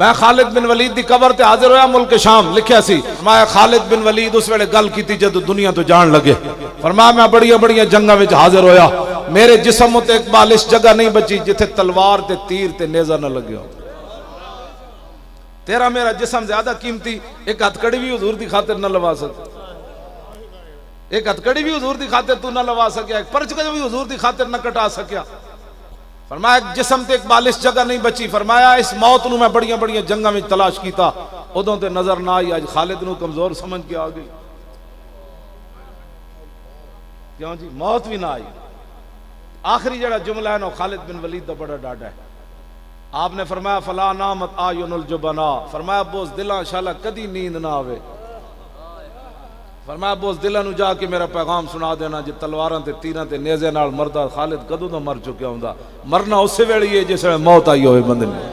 میں خالد بن ولید دی قبر تے حاضر ہویا ملک شام، لکھیا سی میں خالد بن ولید اس ویلے گل کیتی جدو دنیا تو جان لگے، فرمایا میں بڑیاں بڑیاں جنگاں وچ حاضر ہویا، میرے جسم تے ایک بالش جگہ نہیں بچی جتھے تلوار تے تیر تے نیزہ نہ لگیا۔ تیرا میرا جسم زیادہ قیمتی، ایک ہتھ کڑی بھی حضور دی خاطر نہ لوا سکتا، ایک ہتھ کڑی بھی حضور دی خاطر تو نہ لوا سکیا، ایک پرچ بھی حضور دی خاطر نہ کٹا سکیا۔ فرمایا ایک جسم تے ایک بالش جگہ نہیں بچی، فرمایا اس موت نو میں بڑیاں بڑیاں جنگاں میں تلاش کیتا، ادوں تے نظر نہ آئی، آج خالد نو کمزور سمجھ کے آ گئی، کیوں جی موت بھی نہ آئی۔ آخری جڑا جملہ ہے نا خالد بن ولید دا بڑا ڈاڈا ہے، آپ نے فرمایا فلا نامت آیون الجبنا، فرمایا بوز دلاں شالا کدی نیند نہ آوے، فرمایا بوز دلاں نو جا کے میرا پیغام سنا دینا جی تلواراں تے تیراں تے نیزے نال مردہ خالد کدوں دا مر چکیا ہوندا، مرنا اسی ویلے ہی ہے جس ویلے موت آئی ہوئے بندے نے۔